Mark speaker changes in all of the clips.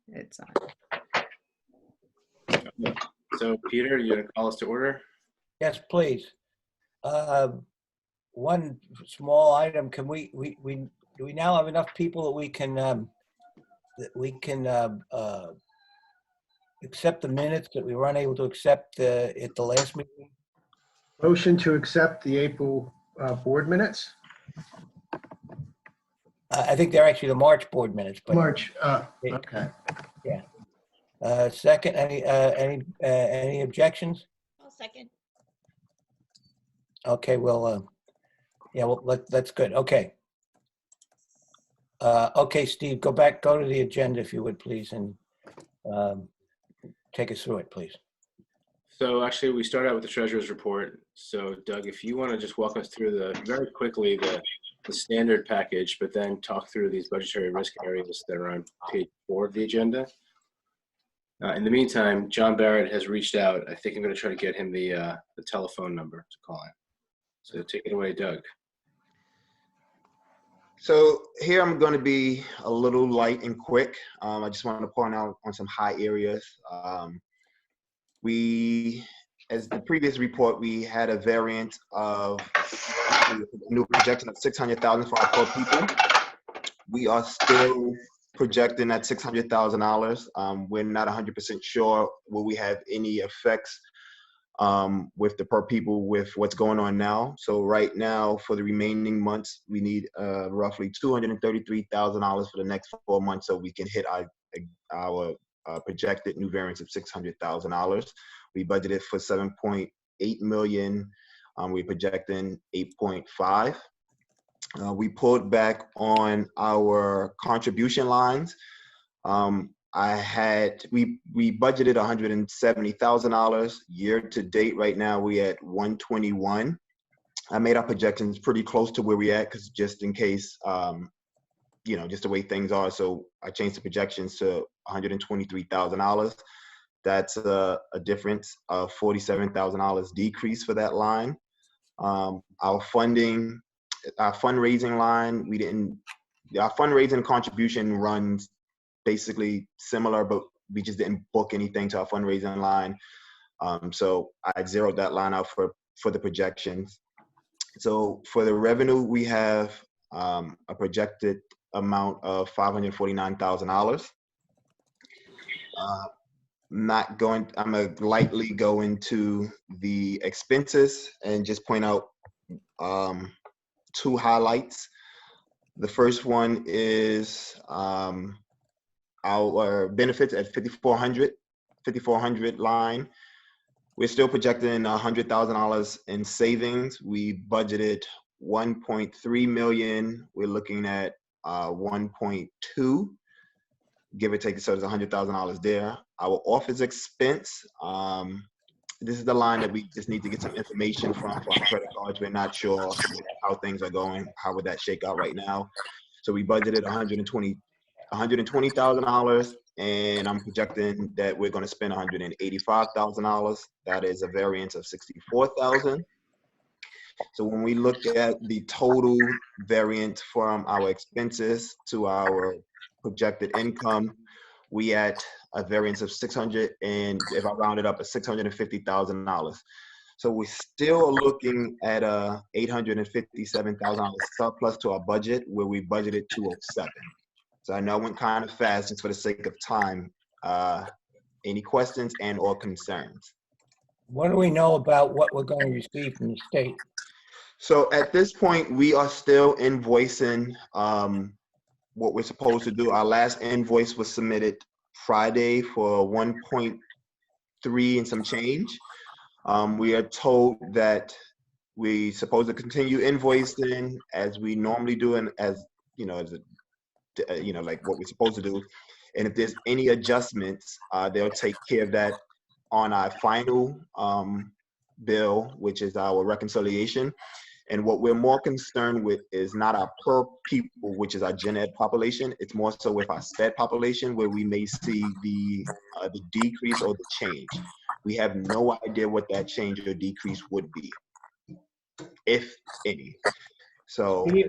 Speaker 1: It's on.
Speaker 2: So Peter, you're gonna call us to order?
Speaker 3: Yes, please. One small item, can do we now have enough people that we can accept the minutes that we were unable to accept at the last meeting?
Speaker 4: Motion to accept the April board minutes?
Speaker 3: I think they're actually the March board minutes, but
Speaker 4: March, okay.
Speaker 3: second, any objections?
Speaker 5: I'll second.
Speaker 3: Okay, well, yeah, well, that's good. Okay. Okay, Steve, go to the agenda if you would, please, and take us through it, please.
Speaker 2: So actually, we start out with the treasurer's report. So Doug, if you want to just walk us through very quickly the standard package, but then talk through these budgetary risk areas that are on page 4 of the agenda. In the meantime, John Barrett has reached out. I think I'm going to try to get him the telephone number to call in. So take it away, Doug.
Speaker 6: So here I'm going to be a little light and quick. I just want to point out on some high areas. As the previous report, we had a variance of a new projection of $600,000 for our poor people. We are still projecting at $600,000. We're not 100% sure will we have any effects with the per people with what's going on now. So right now, for the remaining months, we need roughly $233,000 for the next 4 months so we can hit our projected new variance of $600,000. We budgeted for 7.8 million. We're projecting 8.5. We pulled back on our contribution lines. We budgeted $170,000 year to date. Right now we at 121. I made our projections pretty close to where we at, because just in case, just the way things are. So I changed the projections to $123,000. That's a difference of $47,000 decrease for that line. Our fundraising line, our fundraising contribution runs basically similar, but we just didn't book anything to our fundraising line. So I zeroed that line out for the projections. So for the revenue, we have a projected amount of $549,000. I'm gonna lightly go into the expenses and just point out 2 highlights. The first one is our benefits at 5,400 line. We're still projecting $100,000 in savings. We budgeted 1.3 million. We're looking at 1.2, give or take. So there's $100,000 there. Our office expense, this is the line that we just need to get some information from for our credit cards. We're not sure how things are going. How would that shake out right now? So we budgeted $120,000, and I'm projecting that we're going to spend $185,000. That is a variance of $64,000. So when we look at the total variance from our expenses to our projected income, we at a variance of 600, and if I round it up, at $650,000. So we're still looking at a $857,000 surplus to our budget, where we budgeted 207. So I know I went kind of fast just for the sake of time. Any questions and or concerns?
Speaker 3: What do we know about what we're going to receive from the state?
Speaker 6: So at this point, we are still invoicing what we're supposed to do. Our last invoice was submitted Friday for 1.3 and some change. We are told that we're supposed to continue invoicing as we normally do, and like what we're supposed to do. And if there's any adjustments, they'll take care of that on our final bill, which is our reconciliation. And what we're more concerned with is not our per people, which is our gen ed population. It's more so with our SPED population, where we may see the decrease or the change. We have no idea what that change or decrease would be, if any. So
Speaker 3: Do you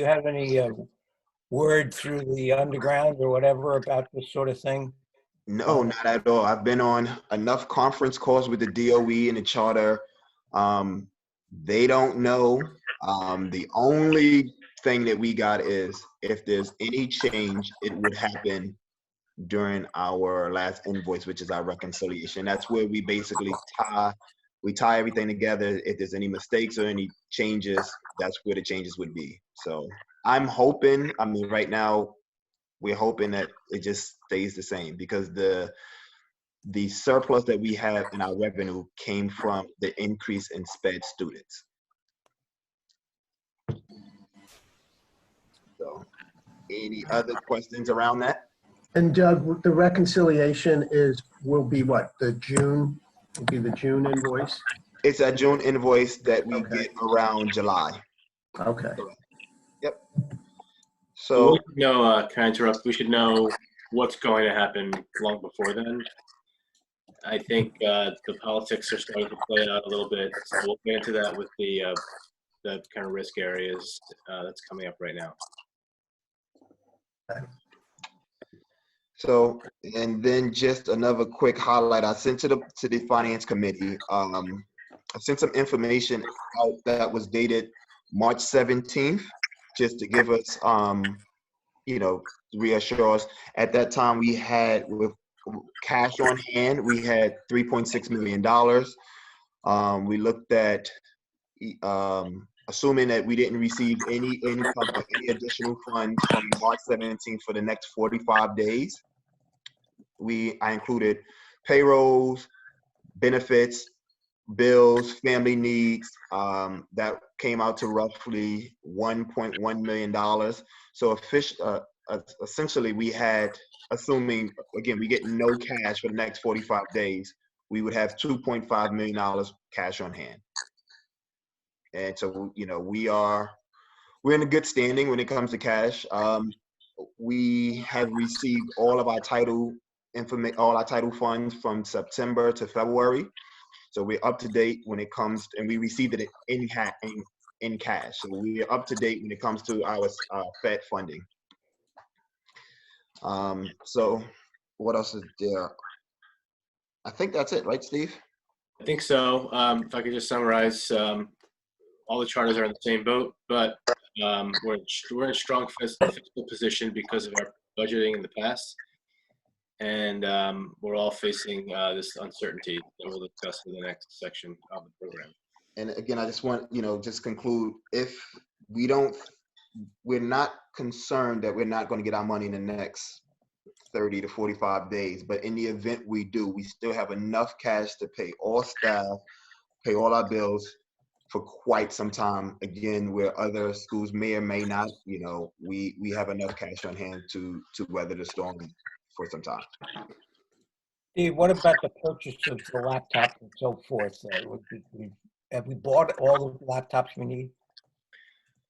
Speaker 3: have any word through the underground or whatever about this sort of thing?
Speaker 6: No, not at all. I've been on enough conference calls with the DOE and the charter. They don't know. The only thing that we got is if there's any change, it would happen during our last invoice, which is our reconciliation. That's where we basically tie everything together. If there's any mistakes or any changes, that's where the changes would be. So I'm hoping, I mean, right now, we're hoping that it just stays the same because the surplus that we have in our revenue came from the increase in SPED students. So any other questions around that?
Speaker 4: And Doug, the reconciliation will be what? Will be the June invoice?
Speaker 6: It's a June invoice that we
Speaker 4: Okay.
Speaker 6: get around July.
Speaker 4: Okay.
Speaker 6: Yep.
Speaker 2: So we
Speaker 6: So
Speaker 2: should know, can I interrupt? We should know what's going to happen long before then. I think the politics are starting to play out a little bit, so we'll get into that with the kind of risk areas that's coming up right now.
Speaker 6: So, and then just another quick highlight. I sent to the finance committee. I sent some information out that was dated March 17th, just to give us, you know, reassure us. At that time, we had with cash on hand, we had $3.6 million. We looked at, assuming that we didn't receive any income or any additional funds from March 17th for the next 45 days. I included payrolls, benefits, bills, family needs, that came out to roughly $1.1 million. So essentially we had, assuming, again, we get no cash for the next 45 days, we would have $2.5 million cash on hand. And so, you know, we're in a good standing when it comes to cash. We have received all our title funds from September to February. So we're up to date when it comes, and we received it in cash. So we're up to date when it comes to our Fed funding. So what else is there? I think that's it, right, Steve?
Speaker 2: I think so. If I could just summarize, all the charters are in the same boat, but we're in a strong fiscal position because of our budgeting in the past, and we're all facing this uncertainty that we'll discuss in the next section of the program.
Speaker 6: And again, I just want, just conclude, if we're not concerned that we're not going to get our money in the next 30 to 45 days, but in the event we do, we still have enough cash to pay all staff, pay all our bills for quite some time. Again, where other schools may or may not, we have enough cash on hand to weather the storm for some time.
Speaker 3: Steve, what about the purchase of the laptop and so forth? Have we bought all the laptops we need?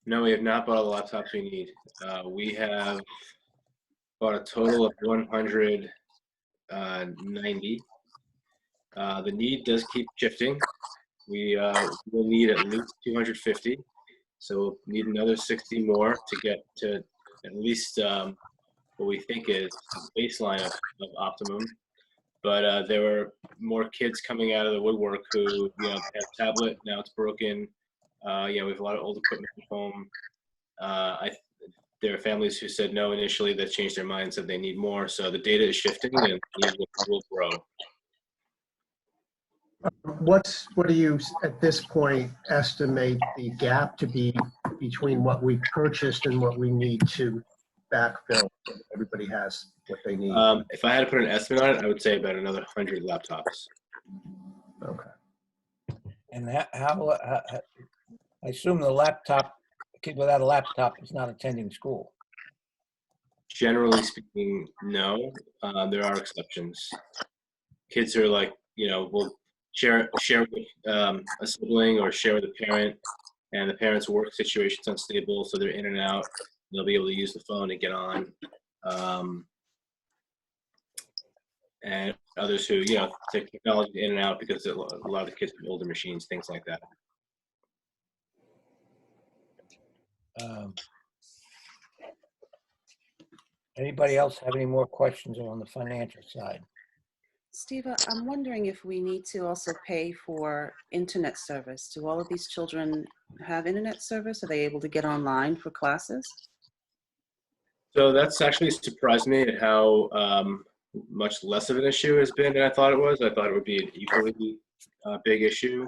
Speaker 2: No, we have not bought all the laptops we need. We have bought a total of 190. The need does keep shifting. We will need at least 250, so we'll need another 60 more to get to at least what we think is the baseline of optimum. But there were more kids coming out of the woodwork who, have a tablet, now it's broken. We have a lot of old equipment at home. There are families who said no initially that changed their minds, said they need more. So the data is shifting and the need will grow.
Speaker 4: What do you, at this point, estimate the gap to be between what we purchased and what we need to backfill? Everybody has what they need.
Speaker 2: If I had to put an estimate on it, I would say about another 100 laptops.
Speaker 4: Okay.
Speaker 3: And how I assume a kid without a laptop is not attending school.
Speaker 2: Generally speaking, no. There are exceptions. Kids are like, will share with a sibling or share with a parent, and the parent's work situation's unstable, so they're in and out. They'll be able to use the phone and get on. And others who, take technology in and out because a lot of the kids have older machines, things like that.
Speaker 3: Anybody else have any more questions on the financial side?
Speaker 1: Steve, I'm wondering if we need to also pay for internet service. Do all of these children have internet service? Are they able to get online for classes?
Speaker 2: So that's actually surprised me at how much less of an issue has been than I thought it was. I thought it would be an equally big issue.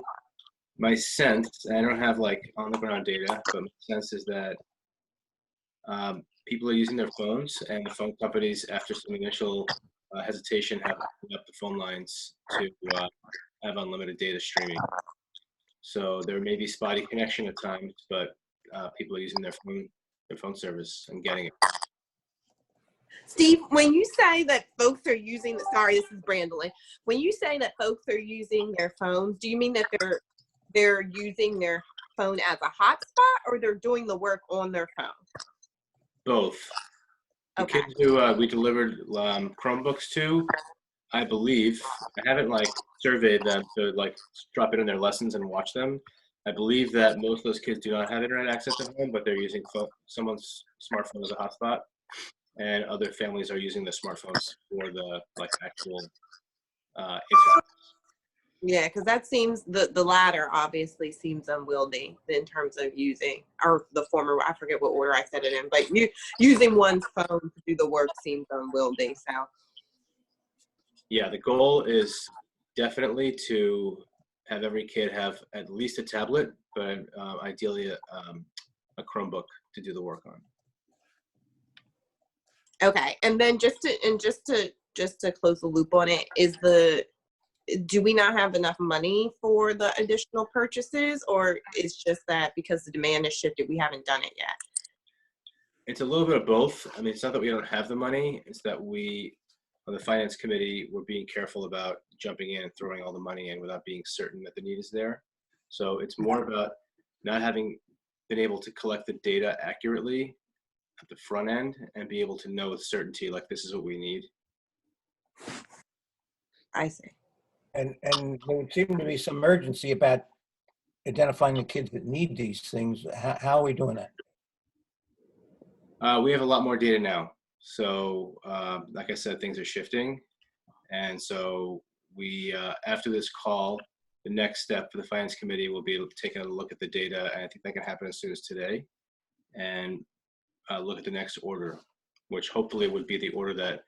Speaker 2: My sense, and I don't have like on the ground data, but my sense is that people are using their phones, and the phone companies, after some initial hesitation, have opened up the phone lines to have unlimited data streaming. So there may be spotty connection at times, but people are using their phone service and getting it.
Speaker 5: Steve, when you say that folks are using, sorry, this is Brandolyn. When you say that folks are using their phones, do you mean that they're using their phone as a hotspot, or they're doing the work on their phone?
Speaker 2: Both. The
Speaker 5: Okay.
Speaker 2: kids who we delivered Chromebooks to, I believe, I haven't like surveyed them to like drop it in their lessons and watch them. I believe that most of those kids do not have internet access at home, but they're using someone's smartphone as a hotspot, and other families are using the smartphones for the like actual internet.
Speaker 5: Yeah, because that seems, the latter obviously seems unwieldy in terms of using, or the former, I forget what order I said it in, but using one's phone to do the work seems unwieldy, so.
Speaker 2: Yeah, the goal is definitely to have every kid have at least a tablet, but ideally a Chromebook to do the work on.
Speaker 5: Okay, and then just to close the loop on it, do we not have enough money for the additional purchases, or it's just that because the demand has shifted, we haven't done it yet?
Speaker 2: It's a little bit of both. I mean, it's not that we don't have the money, it's that we, on the finance committee, we're being careful about jumping in and throwing all the money in without being certain that the need is there. So it's more about not having been able to collect the data accurately at the front end and be able to know with certainty, like, this is what we need.
Speaker 5: I see.
Speaker 3: And there would seem to be some urgency about identifying the kids that need these things. How are we doing that?
Speaker 2: We have a lot more data now. So like I said, things are shifting. And so we, after this call, the next step for the finance committee will be taking a look at the data. And I think that can happen as soon as today. And look at the next order, which hopefully would be the order that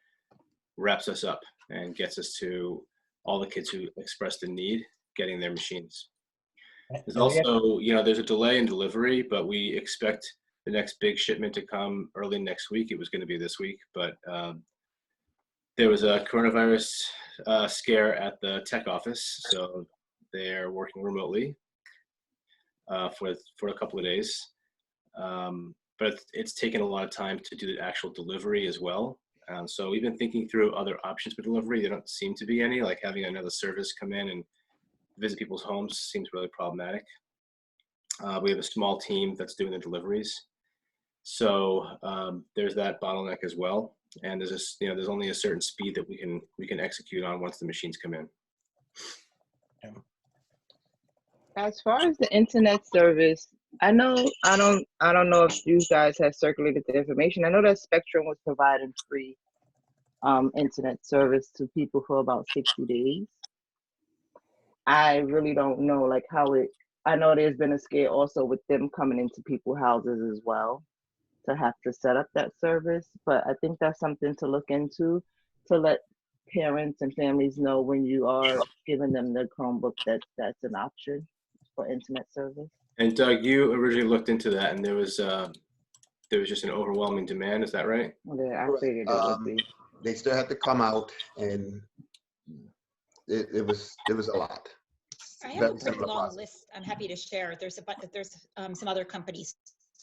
Speaker 2: wraps us up and gets us to all the kids who express the need getting their machines. There's also, there's a delay in delivery, but we expect the next big shipment to come early next week. It was going to be this week, but there was a coronavirus scare at the tech office, so they're working remotely for a couple of days. But it's taken a lot of time to do the actual delivery as well. So we've been thinking through other options for delivery. There don't seem to be any, like having another service come in and visit people's homes seems really problematic. We have a small team that's doing the deliveries. So there's that bottleneck as well. And there's only a certain speed that we can execute on once the machines come in.
Speaker 7: As far as the internet service, I don't know if you guys have circulated the information. I know that Spectrum was providing free internet service to people for about 60 days. I really don't know like how I know there's been a scare also with them coming into people's houses as well to have to set up that service. But I think that's something to look into, to let parents and families know when you are giving them the Chromebook that's an option for internet service.
Speaker 2: And Doug, you originally looked into that, and there was just an overwhelming demand. Is that right?
Speaker 7: Yeah, I figured it would be.
Speaker 6: They still had to come out, and it was a lot.
Speaker 8: I have a pretty long list. I'm happy to share. There's some other companies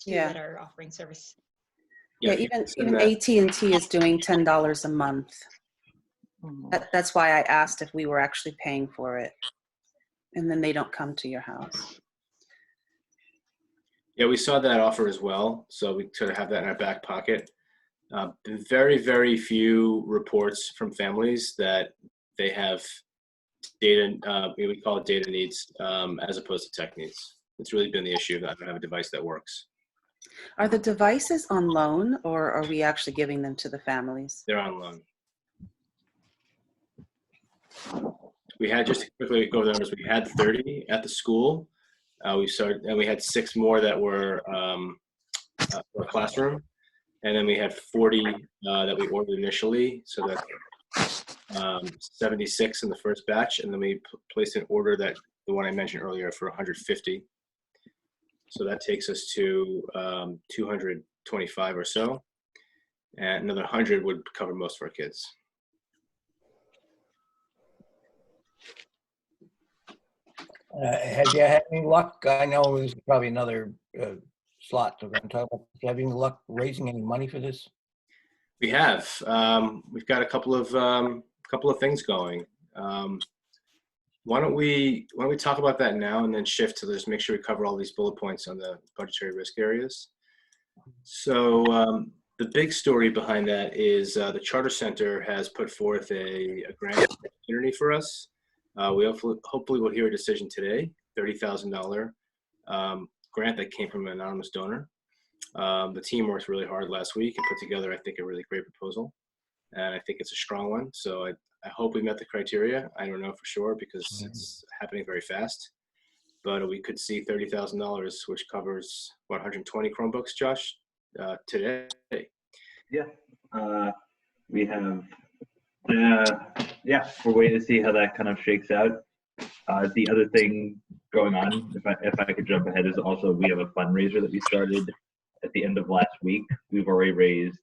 Speaker 8: too that are offering service.
Speaker 1: Yeah, even AT&T is doing $10 a month. That's why I asked if we were actually paying for it, and then they don't come to your house.
Speaker 2: Yeah, we saw that offer as well, so we sort of have that in our back pocket. Very, very few reports from families that they have data, we call it data needs, as opposed to tech needs. It's really been the issue that I don't have a device that works.
Speaker 1: Are the devices on loan, or are we actually giving them to the families?
Speaker 2: They're on loan. We had, just to quickly go over the numbers, we had 30 at the school. We started, and we had 6 more that were for a classroom. And then we had 40 that we ordered initially. So that's 76 in the first batch. And then we placed an order, that the one I mentioned earlier, for 150. So that takes us to 225 or so. And another 100 would cover most of our kids.
Speaker 3: Have you had any luck? I know this is probably another slot we're going to talk about. Do you have any luck raising any money for this?
Speaker 2: We have. We've got a couple of things going. Why don't we talk about that now and then shift to just make sure we cover all these bullet points on the budgetary risk areas. So the big story behind that is the Charter Center has put forth a grant opportunity for us. We hopefully will hear a decision today, $30,000 grant that came from an anonymous donor. The team worked really hard last week and put together, I think, a really great proposal. And I think it's a strong one. So I hope we met the criteria. I don't know for sure because it's happening very fast. But we could see $30,000, which covers, what, 120 Chromebooks, Josh, today.
Speaker 9: Yeah. We have, yeah, we're waiting to see how that kind of shakes out. The other thing going on, if I could jump ahead, is also we have a fundraiser that we started at the end of last week. We've already raised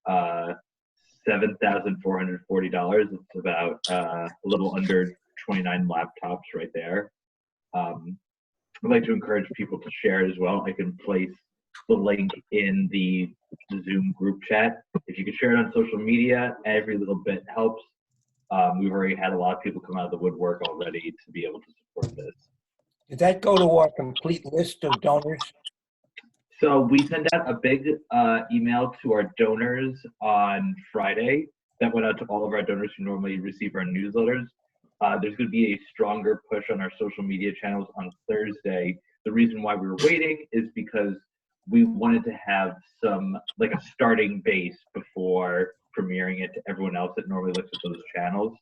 Speaker 9: $7,440. It's about a little under 29 laptops right there. I'd like to encourage people to share it as well. I can place the link in the Zoom group chat. If you could share it on social media, every little bit helps. We've already had a lot of people come out of the woodwork already to be able to support this.
Speaker 3: Did that go to our complete list of donors?
Speaker 9: So we sent out a big email to our donors on Friday that went out to all of our donors who normally receive our newsletters. There's going to be a stronger push on our social media channels on Thursday. The reason why we were waiting is because we wanted to have like a starting base before premiering it to everyone else that normally looks at those channels.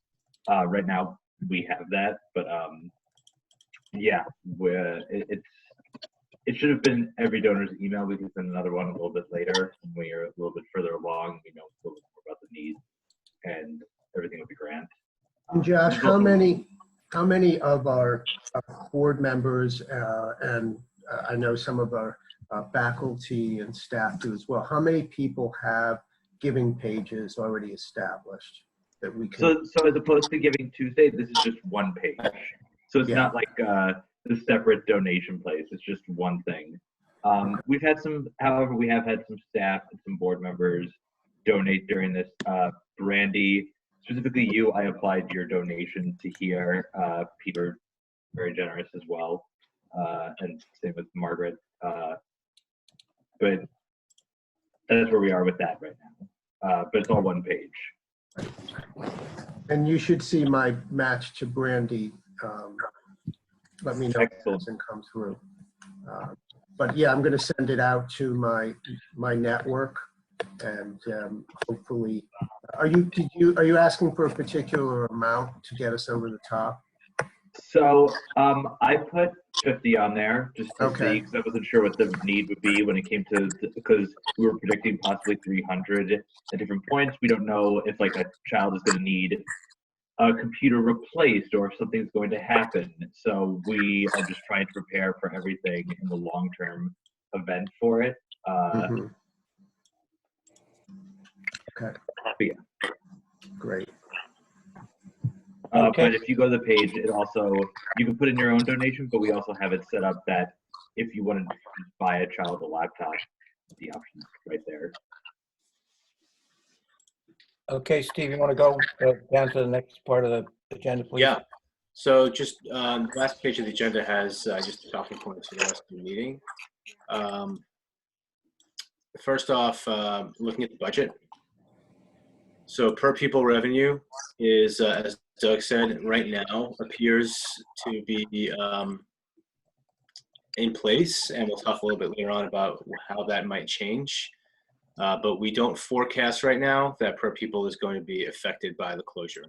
Speaker 9: Right now we have that, but yeah, it should have been every donor's email. We can send another one a little bit later when we are a little bit further along. We know a little bit more about the needs, and everything will be grand.
Speaker 4: Josh, how many of our board members and I know some of our faculty and staff do as well, how many people have giving pages already established that we can?
Speaker 9: So as opposed to Giving Tuesday, this is just one page. So it's not like the separate donation place. It's just one thing. We've had however, we have had some staff and some board members donate during this. Brandy, specifically you, I applied your donation to here. Peter, very generous as well. And same with Margaret. But that's where we are with that right now. But it's all one page.
Speaker 4: And you should see my match to Brandy. Let me know if it doesn't come through. But yeah, I'm going to send it out to my network, and hopefully, are you asking for a particular amount to get us over the top?
Speaker 9: So I put 50 on there just to see, because I wasn't sure what the need would be when it came to, because we were predicting possibly 300 at different points. We don't know if like a child is going to need a computer replaced or if something's going to happen. So we are just trying to prepare for everything in the long-term event for it.
Speaker 4: Okay.
Speaker 9: Yeah.
Speaker 4: Great.
Speaker 9: But if you go to the page, it also, you can put in your own donation, but we also have it set up that if you wanted to buy a child a laptop, the option right there.
Speaker 3: Okay, Steve, you want to go down to the next part of the agenda, please?
Speaker 2: Yeah. So just the last page of the agenda has just the talking points for the rest of the meeting. First off, looking at the budget. So per pupil revenue is, as Doug said, right now appears to be in place, and we'll talk a little bit later on about how that might change. But we don't forecast right now that per pupil is going to be affected by the closure.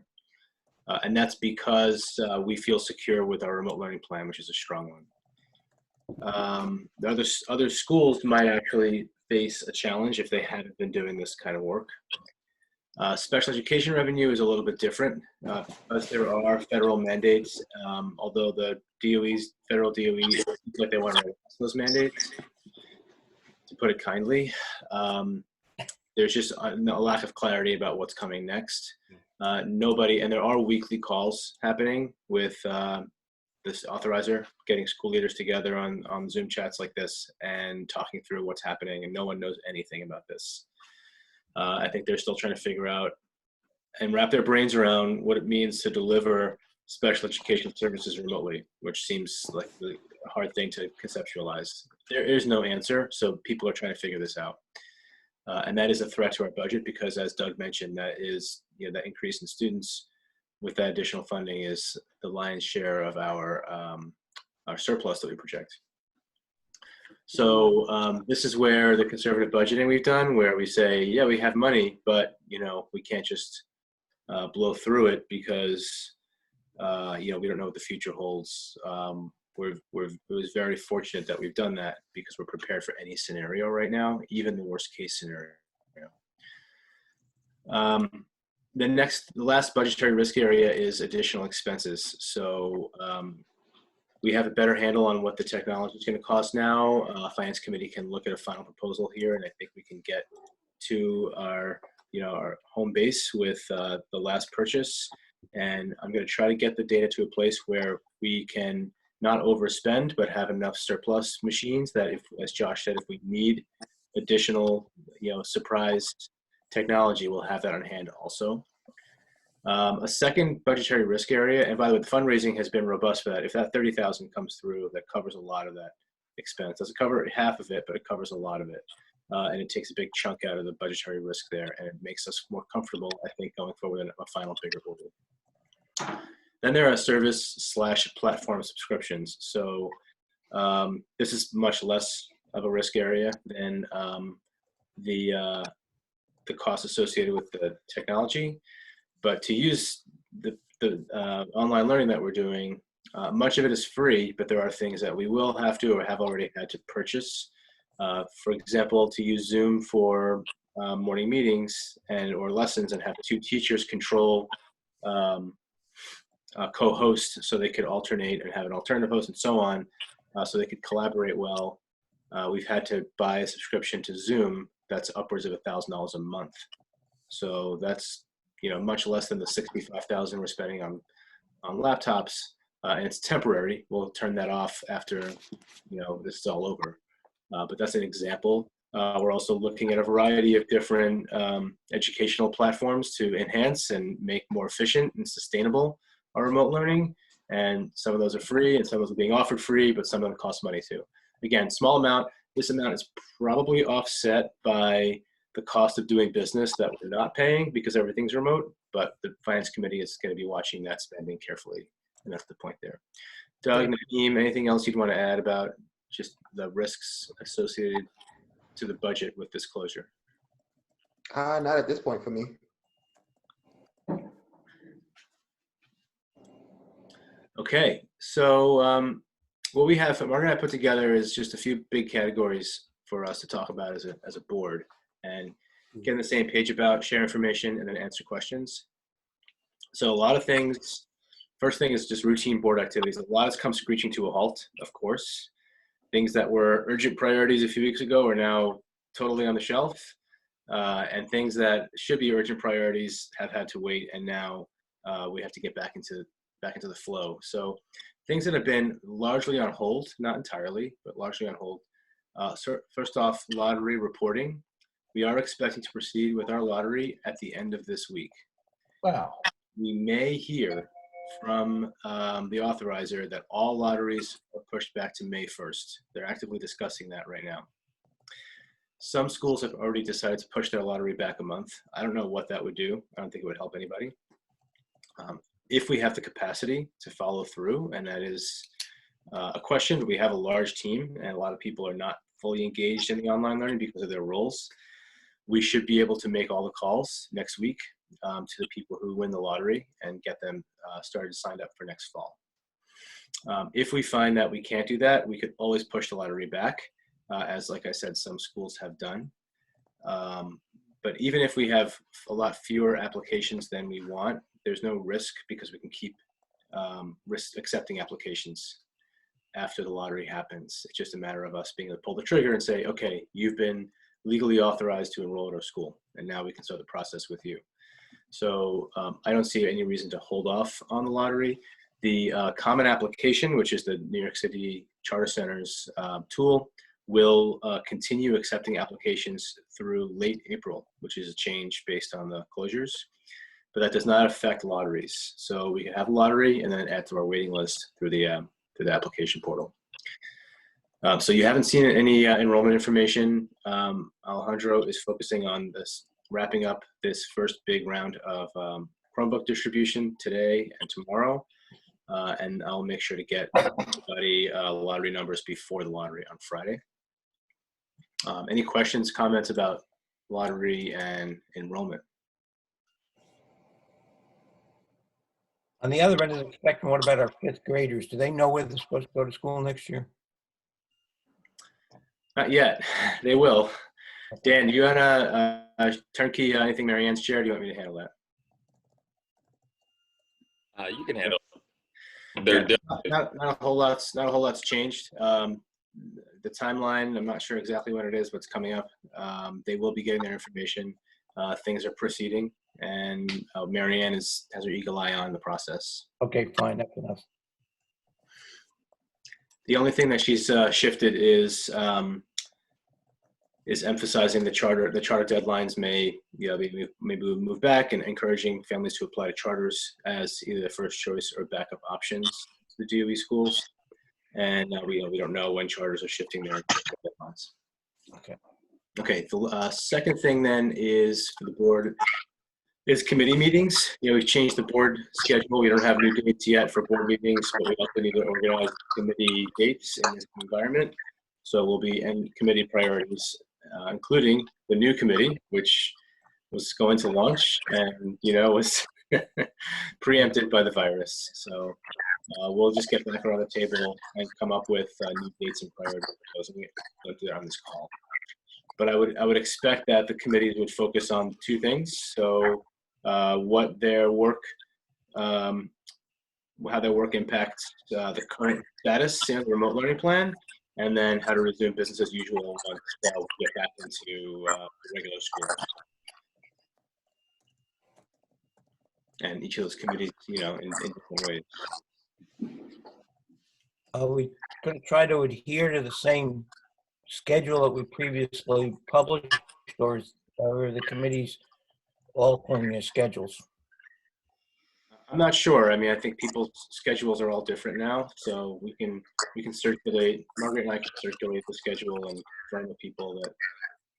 Speaker 2: And that's because we feel secure with our remote learning plan, which is a strong one. The other schools might actually face a challenge if they haven't been doing this kind of work. Special education revenue is a little bit different because there are federal mandates, although the federal DOE, like they want to relax those mandates, to put it kindly. There's just a lack of clarity about what's coming next. And there are weekly calls happening with this authorizer, getting school leaders together on Zoom chats like this and talking through what's happening, and no one knows anything about this. I think they're still trying to figure out and wrap their brains around what it means to deliver special education services remotely, which seems like a hard thing to conceptualize. There is no answer, so people are trying to figure this out. And that is a threat to our budget because, as Doug mentioned, that is, that increase in students with that additional funding is the lion's share of our surplus that we project. So this is where the conservative budgeting we've done, where we say, yeah, we have money, but we can't just blow through it because we don't know what the future holds. It was very fortunate that we've done that because we're prepared for any scenario right now, even the worst case scenario. The last budgetary risk area is additional expenses. So we have a better handle on what the technology is going to cost now. Finance committee can look at a final proposal here, and I think we can get to our home base with the last purchase. And I'm going to try to get the data to a place where we can not overspend, but have enough surplus machines that, if, as Josh said, if we need additional, surprise technology, we'll have that on hand also. A second budgetary risk area, and by the way, the fundraising has been robust for that. If that 30,000 comes through, that covers a lot of that expense. Doesn't cover half of it, but it covers a lot of it. And it takes a big chunk out of the budgetary risk there, and it makes us more comfortable, I think, going forward in a final bigger order. Then there are service/platform subscriptions. So this is much less of a risk area than the cost associated with the technology. But to use the online learning that we're doing, much of it is free, but there are things that we will have to or have already had to purchase. For example, to use Zoom for morning meetings or lessons and have two teachers control co-host so they could alternate and have an alternative host and so on, so they could collaborate well. We've had to buy a subscription to Zoom that's upwards of $1,000 a month. So that's much less than the $65,000 we're spending on laptops, and it's temporary. We'll turn that off after this is all over. But that's an example. We're also looking at a variety of different educational platforms to enhance and make more efficient and sustainable our remote learning. And some of those are free, and some of those are being offered free, but some of them cost money too. Again, small amount. This amount is probably offset by the cost of doing business that we're not paying because everything's remote, but the finance committee is going to be watching that spending carefully, and that's the point there. Doug, Naeem, anything else you'd want to add about just the risks associated to the budget with this closure?
Speaker 6: Not at this point for me.
Speaker 2: Okay, so what we have, Margaret and I put together is just a few big categories for us to talk about as a board, and get on the same page about, share information, and then answer questions. So a lot of things, first thing is just routine board activities. A lot has come screeching to a halt, of course. Things that were urgent priorities a few weeks ago are now totally on the shelf. And things that should be urgent priorities have had to wait, and now we have to get back into the flow. So things that have been largely on hold, not entirely, but largely on hold. So first off, lottery reporting. We are expecting to proceed with our lottery at the end of this week.
Speaker 3: Wow.
Speaker 2: We may hear from the authorizer that all lotteries are pushed back to May 1st. They're actively discussing that right now. Some schools have already decided to push their lottery back a month. I don't know what that would do. I don't think it would help anybody. If we have the capacity to follow through, and that is a question. We have a large team, and a lot of people are not fully engaged in the online learning because of their roles. We should be able to make all the calls next week to the people who win the lottery and get them started signed up for next fall. If we find that we can't do that, we could always push the lottery back, as like I said, some schools have done. But even if we have a lot fewer applications than we want, there's no risk because we can keep accepting applications after the lottery happens. It's just a matter of us being able to pull the trigger and say, okay, you've been legally authorized to enroll at our school, and now we can start the process with you. So I don't see any reason to hold off on the lottery. The Common Application, which is the New York City Charter Center's tool, will continue accepting applications through late April, which is a change based on the closures. But that does not affect lotteries. So we can have a lottery and then add to our waiting list through the application portal. So you haven't seen any enrollment information. Alejandro is focusing on this, wrapping up this first big round of Chromebook distribution today and tomorrow. And I'll make sure to get everybody lottery numbers before the lottery on Friday. Any questions, comments about lottery and enrollment?
Speaker 3: On the other end of the spectrum, what about our fifth graders? Do they know where they're supposed to go to school next year?
Speaker 2: Not yet. They will. Dan, do you want to turnkey anything Marianne's chair? Or do you want me to handle that?
Speaker 10: You can handle it.
Speaker 2: Not a whole lot's changed. The timeline, I'm not sure exactly when it is, but it's coming up. They will be getting their information. Things are proceeding, and Marianne has her eagle eye on the process.
Speaker 3: Okay, fine, that's enough.
Speaker 2: The only thing that she's shifted is emphasizing the charter. The charter deadlines may move back, and encouraging families to apply to charters as either the first choice or backup options to the DOE schools. And we don't know when charters are shifting their deadlines. Okay. The second thing then is for the board is committee meetings. We've changed the board schedule. We don't have new dates yet for board meetings, but we also need to organize committee dates in this environment. So we'll be in committee priorities, including the new committee, which was going to launch and was preempted by the virus. So we'll just get back around the table and come up with new dates and priorities for those. We don't do that on this call. But I would expect that the committees would focus on two things. So what their work, how their work impacts the current status in the remote learning plan, and then how to resume business as usual once we get back into regular school. And each of those committees, in different ways.
Speaker 3: Are we going to try to adhere to the same schedule that we previously published, or are the committees altering their schedules?
Speaker 2: I'm not sure. I mean, I think people's schedules are all different now, so we can circulate. Margaret and I can circulate the schedule and inform the people that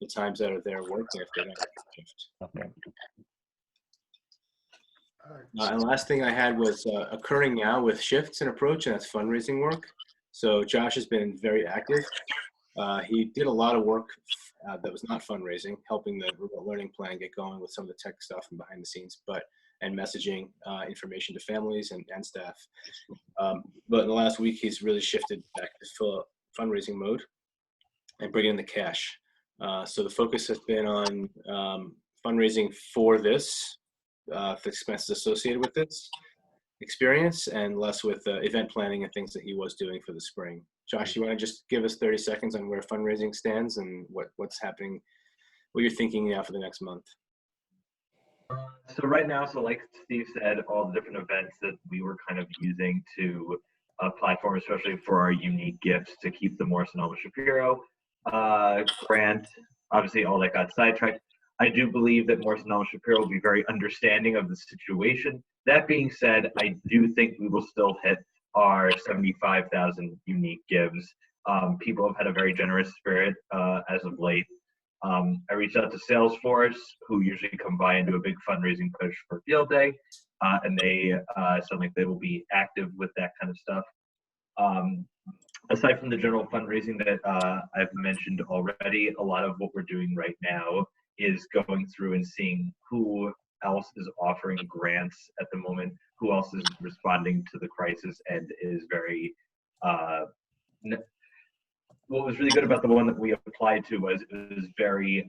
Speaker 2: the times that are there working if they're not shift.
Speaker 3: Okay.
Speaker 2: And last thing I had was occurring now with shifts and approach, and that's fundraising work. So Josh has been very active. He did a lot of work that was not fundraising, helping the remote learning plan get going with some of the tech stuff and behind the scenes, and messaging information to families and staff. But in the last week, he's really shifted back to full fundraising mode and bringing in the cash. So the focus has been on fundraising for this, the expenses associated with this experience, and less with event planning and things that he was doing for the spring. Josh, you want to just give us 30 seconds on where fundraising stands and what's happening, what you're thinking now for the next month?
Speaker 9: So right now, like Steve said, all the different events that we were kind of using to apply for, especially for our unique gifts to keep the Morris and Alma Shapiro grant, obviously all that got sidetracked. I do believe that Morris and Alma Shapiro will be very understanding of the situation. That being said, I do think we will still hit our 75,000 unique gives. People have had a very generous spirit as of late. I reached out to Salesforce, who usually come by and do a big fundraising push for Field Day, and they sound like they will be active with that kind of stuff. aside from the general fundraising that I've mentioned already, a lot of what we're doing right now is going through and seeing who else is offering grants at the moment, who else is responding to the crisis and is very, what was really good about the one that we applied to was it was very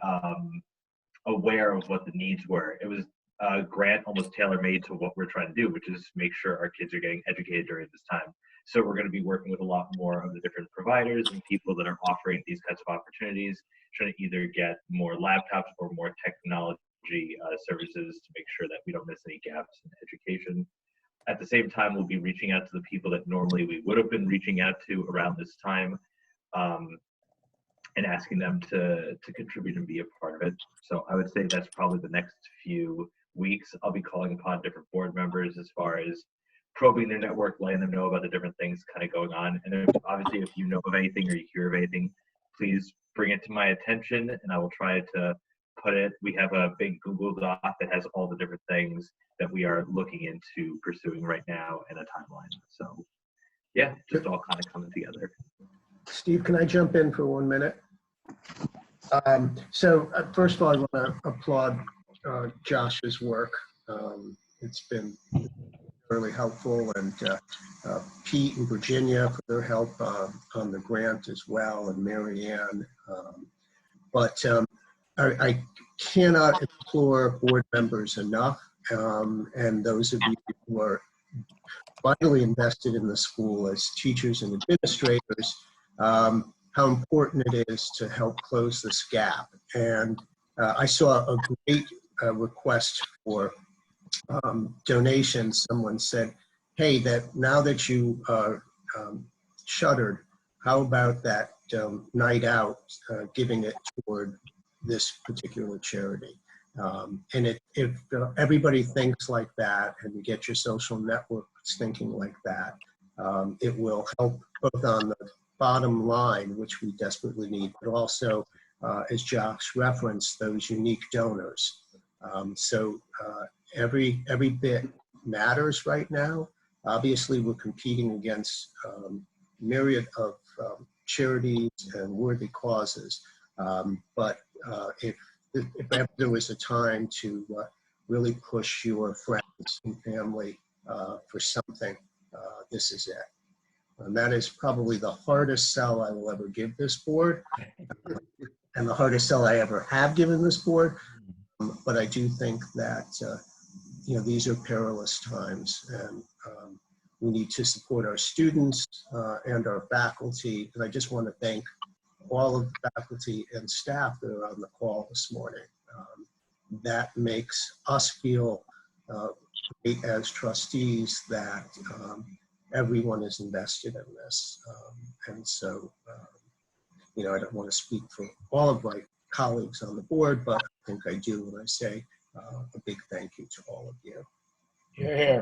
Speaker 9: aware of what the needs were. It was a grant almost tailor-made to what we're trying to do, which is make sure our kids are getting educated during this time. So we're going to be working with a lot more of the different providers and people that are offering these kinds of opportunities, trying to either get more laptops or more technology services to make sure that we don't miss any gaps in education. At the same time, we'll be reaching out to the people that normally we would have been reaching out to around this time, and asking them to contribute and be a part of it. So I would say that's probably the next few weeks. I'll be calling upon different board members as far as probing their network, letting them know about the different things kind of going on. And obviously, if you know of anything or you hear of anything, please bring it to my attention and I will try to put it. We have a big Google Doc that has all the different things that we are looking into pursuing right now in a timeline. So yeah, just all kind of coming together.
Speaker 4: Steve, can I jump in for 1 minute? First of all, I want to applaud Josh's work. It's been really helpful, and Pete and Virginia for their help on the grant as well, and Mary Ann. I cannot implore board members enough, and those of you who are vitally invested in the school as teachers and administrators, how important it is to help close this gap. And I saw a great request for donations. Someone said, hey, that now that you are shuttered, how about that night out, giving it toward this particular charity? And if everybody thinks like that and you get your social networks thinking like that, it will help both on the bottom line, which we desperately need, but also, as Josh referenced, those unique donors. Every bit matters right now. Obviously, we're competing against myriad of charities and worthy causes. If ever there was a time to really push your friends and family for something, this is it. And that is probably the hardest sell I will ever give this board, and the hardest sell I ever have given this board. But I do think that these are perilous times, and we need to support our students and our faculty. And I just want to thank all of the faculty and staff that are on the call this morning. That makes us feel great as trustees that everyone is invested in this. I don't want to speak for all of my colleagues on the board, but I think I do when I say a big thank you to all of you.
Speaker 3: Yeah.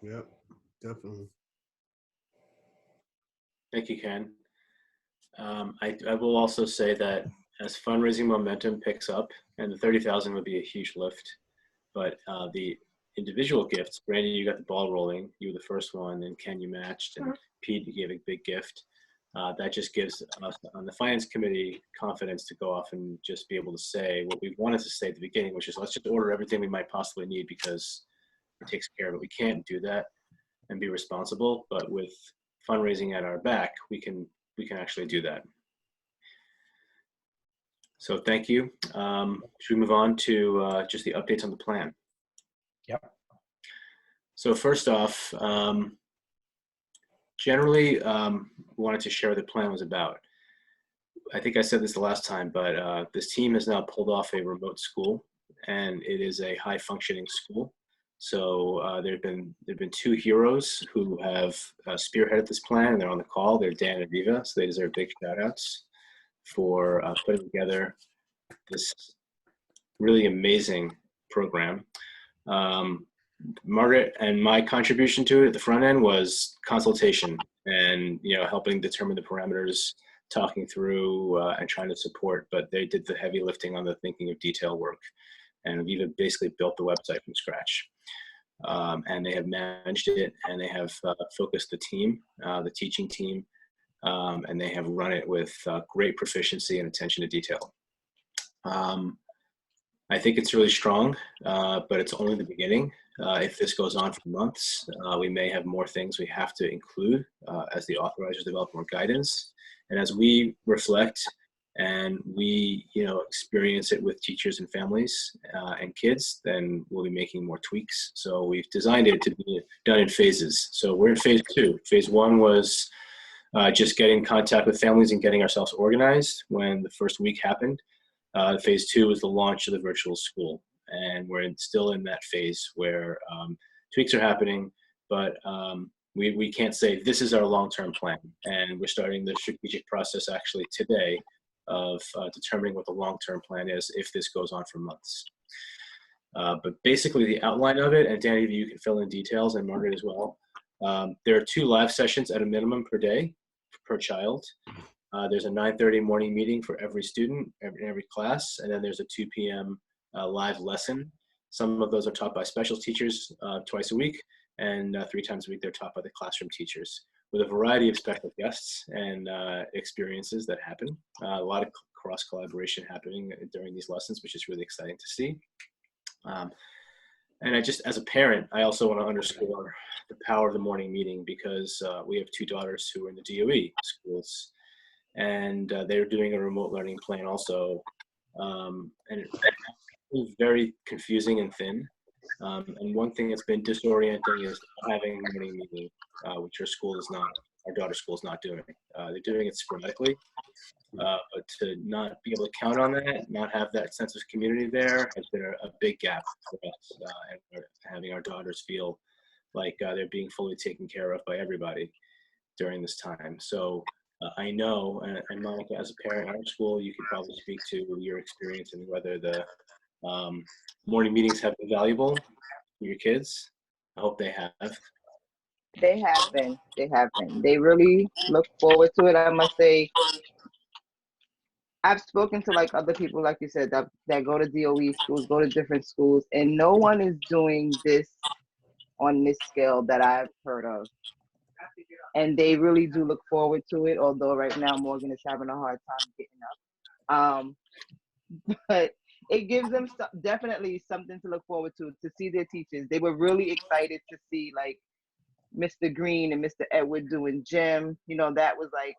Speaker 10: Yep, definitely.
Speaker 2: Thank you, Ken. I will also say that as fundraising momentum picks up, and the 30,000 would be a huge lift, but the individual gifts, Brandy, you got the ball rolling. You were the first one, and Ken, you matched, and Pete, you gave a big gift. That just gives us on the finance committee confidence to go off and just be able to say what we wanted to say at the beginning, which is let's just order everything we might possibly need because it takes care of it. We can't do that and be responsible, but with fundraising at our back, we can actually do that. So thank you. Should we move on to just the updates on the plan?
Speaker 3: Yep.
Speaker 2: So first off, generally, wanted to share what the plan was about. I think I said this the last time, but this team has now pulled off a remote school, and it is a high functioning school. So there've been two heroes who have spearheaded this plan, and they're on the call. They're Dan and Viva, so they deserve big shout outs for putting together this really amazing program. Margaret and my contribution to it at the front end was consultation and helping determine the parameters, talking through and trying to support, but they did the heavy lifting on the thinking of detail work, and Viva basically built the website from scratch. and they have managed it, and they have focused the team, the teaching team, and they have run it with great proficiency and attention to detail. I think it's really strong, but it's only the beginning. If this goes on for months, we may have more things we have to include as the authorizers develop more guidance. And as we reflect and we, experience it with teachers and families and kids, then we'll be making more tweaks. So we've designed it to be done in phases. So we're in phase 2. Phase 1 was just getting in contact with families and getting ourselves organized when the first week happened. Phase 2 was the launch of the virtual school, and we're still in that phase where tweaks are happening, but we can't say this is our long-term plan. And we're starting the strategic process actually today of determining what the long-term plan is if this goes on for months. But basically the outline of it, and Danny, you can fill in details, and Margaret as well. There are 2 live sessions at a minimum per day per child. There's a 9:30 morning meeting for every student in every class, and then there's a 2 p.m. Live lesson. Some of those are taught by special teachers twice a week, and 3 times a week they're taught by the classroom teachers, with a variety of special guests and experiences that happen. A lot of cross-collaboration happening during these lessons, which is really exciting to see. And as a parent, I also want to underscore the power of the morning meeting, because we have 2 daughters who are in the DOE schools, and they're doing a remote learning plan also. And it's very confusing and thin. And one thing that's been disorienting is having a morning meeting, which our daughter's school is not doing. They're doing it sporadically, but to not be able to count on that, not have that sense of community there, has been a big gap for us, and having our daughters feel like they're being fully taken care of by everybody during this time. So I know, and Monica, as a parent at our school, you could probably speak to your experience and whether the morning meetings have been valuable for your kids. I hope they have.
Speaker 7: They have been. They have been. They really look forward to it. I must say, I've spoken to like other people, like you said, that go to DOE schools, go to different schools, and no one is doing this on this scale that I've heard of. And they really do look forward to it, although right now Morgan is having a hard time getting up. But it gives them definitely something to look forward to see their teachers. They were really excited to see like Mr. Green and Mr. Edward doing gym. That was like,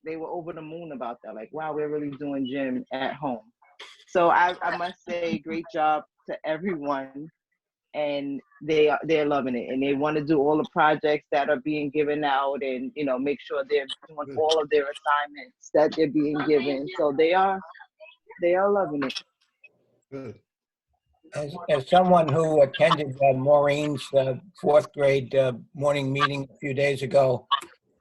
Speaker 7: they were over the moon about that. Like, wow, we're really doing gym at home. So I must say, great job to everyone. And they're loving it, and they want to do all the projects that are being given out, and make sure they're doing all of their assignments that they're being given. So they are loving it.
Speaker 10: Good.
Speaker 3: As someone who attended Maureen's 4th grade morning meeting a few days ago,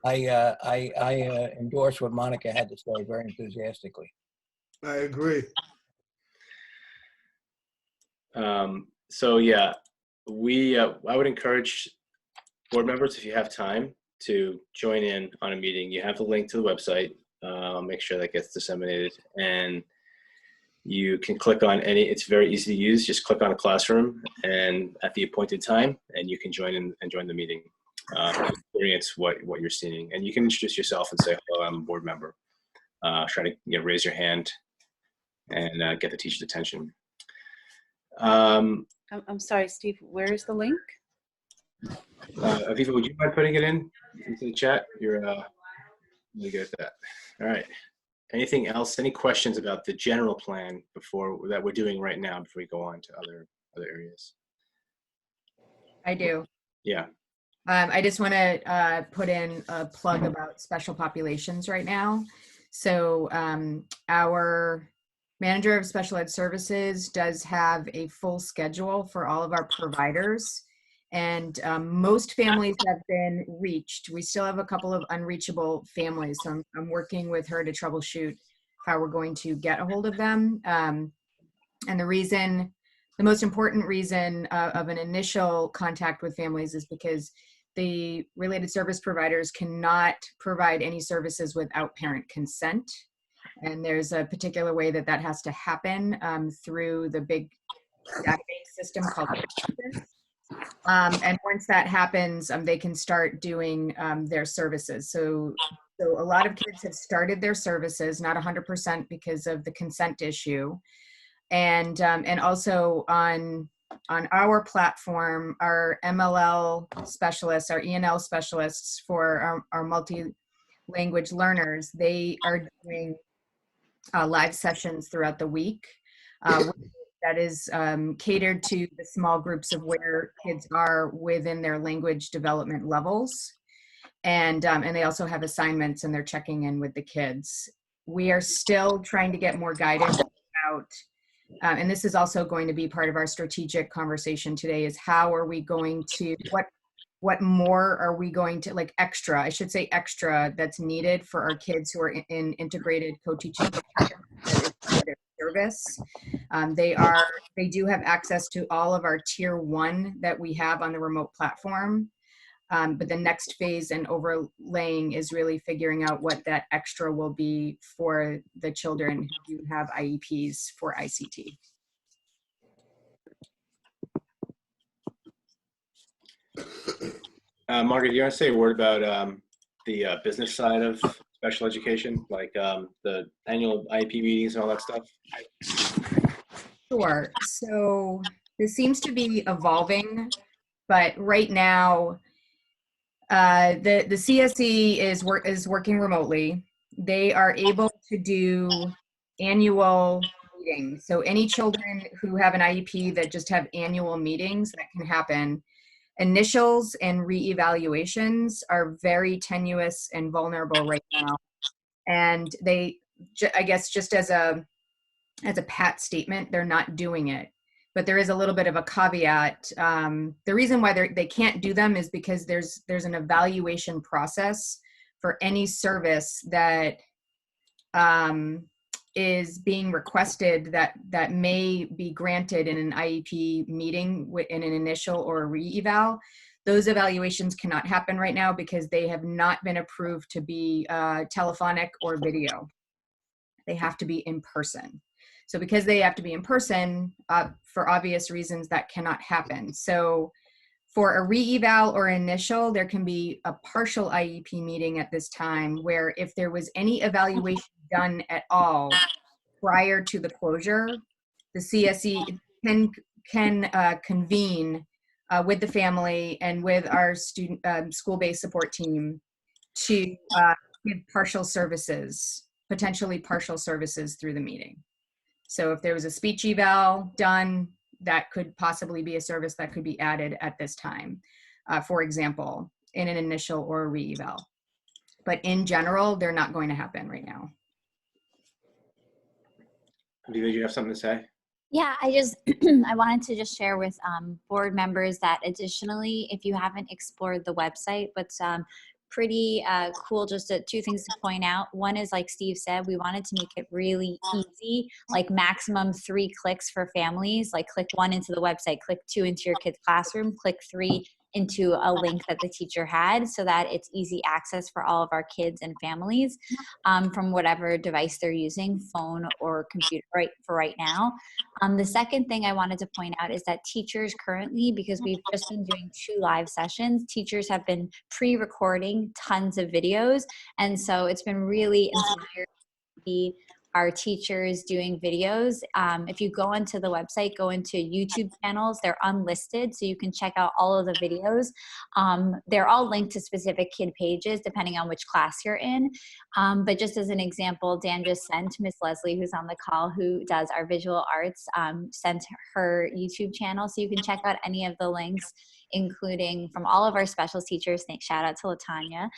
Speaker 3: I endorse what Monica had to say very enthusiastically.
Speaker 10: I agree.
Speaker 2: So yeah, I would encourage board members, if you have time, to join in on a meeting. You have the link to the website. I'll make sure that gets disseminated, and you can click on it's very easy to use. Just click on a classroom and at the appointed time, and you can join in and join the meeting. Experience what you're seeing, and you can introduce yourself and say, hello, I'm a board member. Try to raise your hand and get the teacher's attention.
Speaker 1: I'm sorry, Steve, where is the link?
Speaker 2: Aviva, would you mind putting it into the chat? You're really good at that. All right. Anything else? Any questions about the general plan that we're doing right now before we go on to other areas?
Speaker 11: I do.
Speaker 2: Yeah.
Speaker 11: I just want to put in a plug about special populations right now. So our manager of special ed services does have a full schedule for all of our providers, and most families have been reached. We still have a couple of unreachable families, so I'm working with her to troubleshoot how we're going to get a hold of them. And the most important reason of an initial contact with families is because the related service providers cannot provide any services without parent consent. And there's a particular way that has to happen through the big database system called Trustees. And once that happens, they can start doing their services. So a lot of kids have started their services, not 100% because of the consent issue. And also on our platform, our MLL specialists, our ENL specialists for our multi-language learners, they are doing live sessions throughout the week. That is catered to the small groups of where kids are within their language development levels. And they also have assignments and they're checking in with the kids. We are still trying to get more guidance about, and this is also going to be part of our strategic conversation today, is how are we going to, what more are we going to, like extra, I should say extra, that's needed for our kids who are in integrated co-teaching service. They do have access to all of our tier 1 that we have on the remote platform. But the next phase and overlaying is really figuring out what that extra will be for the children who have IEPs for ICT.
Speaker 2: Margaret, you want to say a word about the business side of special education, like the annual IEP meetings and all that stuff?
Speaker 11: Sure. So this seems to be evolving, but right now, the CSE is working remotely. They are able to do annual meetings. So any children who have an IEP that just have annual meetings, that can happen. Initials and reevaluations are very tenuous and vulnerable right now. And they, I guess, just as a pat statement, they're not doing it. But there is a little bit of a caveat. The reason why they can't do them is because there's an evaluation process for any service that is being requested that may be granted in an IEP meeting in an initial or a re-eval. Those evaluations cannot happen right now because they have not been approved to be telephonic or video. They have to be in person. So because they have to be in person, for obvious reasons, that cannot happen. So for a re-eval or initial, there can be a partial IEP meeting at this time where if there was any evaluation done at all prior to the closure, the CSE can convene with the family and with our student school-based support team to give partial services, potentially partial services through the meeting. So if there was a speech eval done, that could possibly be a service that could be added at this time, for example, in an initial or a re-eval. But in general, they're not going to happen right now.
Speaker 2: Did you have something to say?
Speaker 12: Yeah, I wanted to just share with board members that additionally, if you haven't explored the website, what's pretty cool, just two things to point out. One is, like Steve said, we wanted to make it really easy, like maximum 3 clicks for families, like click 1 into the website, click 2 into your kid's classroom, click 3 into a link that the teacher had, so that it's easy access for all of our kids and families from whatever device they're using, phone or computer for right now. The second thing I wanted to point out is that teachers currently, because we've just been doing 2 live sessions, teachers have been pre-recording tons of videos. And so it's been really inspiring to see our teachers doing videos. If you go onto the website, go into YouTube channels, they're unlisted, so you can check out all of the videos. They're all linked to specific kid pages depending on which class you're in. But just as an example, Dan just sent Miss Leslie, who's on the call, who does our visual arts, sent her YouTube channel, so you can check out any of the links, including from all of our special teachers. Thanks, shout out to Latanya,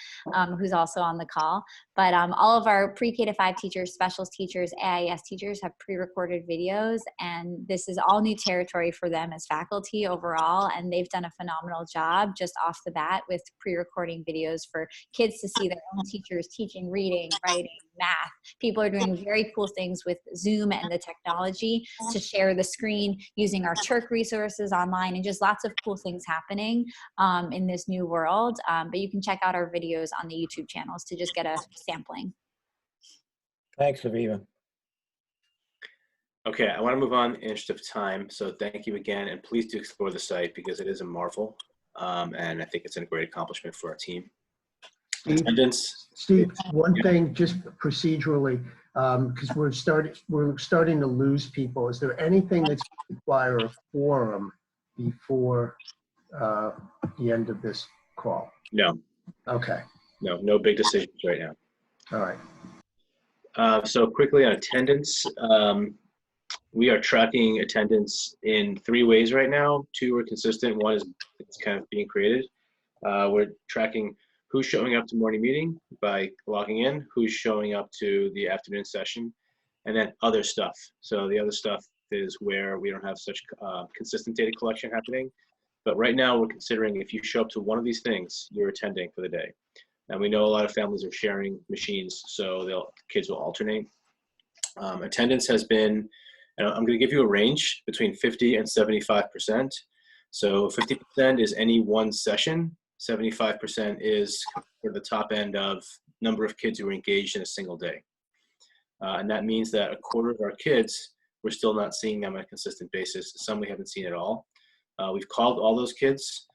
Speaker 12: who's also on the call. But all of our pre-K to 5 teachers, specials teachers, AIS teachers have pre-recorded videos, and this is all new territory for them as faculty overall, and they've done a phenomenal job just off the bat with pre-recording videos for kids to see their own teachers teaching reading, writing, math. People are doing very cool things with Zoom and the technology to share the screen using our Turk resources online, and just lots of cool things happening in this new world. But you can check out our videos on the YouTube channels to just get a sampling.
Speaker 3: Thanks, Aviva.
Speaker 2: Okay, I want to move on in the interest of time. So thank you again, and please do explore the site because it is a marvel, and I think it's a great accomplishment for our team. Attendance.
Speaker 4: Steve, one thing just procedurally, because we're starting to lose people. Is there anything that's require a quorum before the end of this call?
Speaker 2: No.
Speaker 4: Okay.
Speaker 2: No big decisions right now.
Speaker 4: All right.
Speaker 2: So quickly on attendance, we are tracking attendance in 3 ways right now. 2 are consistent. 1 is it's kind of being created. We're tracking who's showing up to morning meeting by logging in, who's showing up to the afternoon session, and then other stuff. So the other stuff is where we don't have such consistent data collection happening. But right now we're considering if you show up to one of these things, you're attending for the day. And we know a lot of families are sharing machines, so kids will alternate. Attendance has been, and I'm going to give you a range between 50 and 75%. So 50% is any one session. 75% is for the top end of number of kids who are engaged in a single day. And that means that a quarter of our kids, we're still not seeing them on a consistent basis. Some we haven't seen at all. We've called all those kids.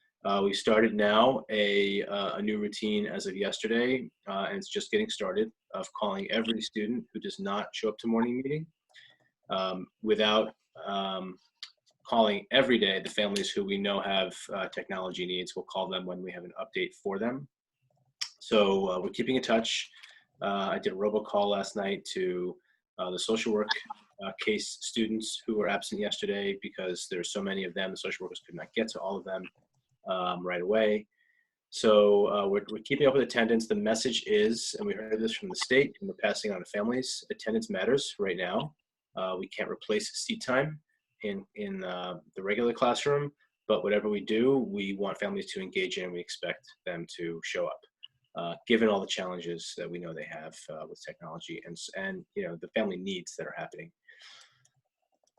Speaker 2: We started now a new routine as of yesterday, and it's just getting started, of calling every student who does not show up to morning meeting without calling every day the families who we know have technology needs. We'll call them when we have an update for them. So we're keeping in touch. I did a robocall last night to the social work case students who were absent yesterday because there's so many of them. The social workers could not get to all of them right away. So we're keeping up with attendance. The message is, and we heard this from the state, and we're passing on to families, attendance matters right now. We can't replace seat time in the regular classroom, but whatever we do, we want families to engage in. We expect them to show up, given all the challenges that we know they have with technology and the family needs that are happening.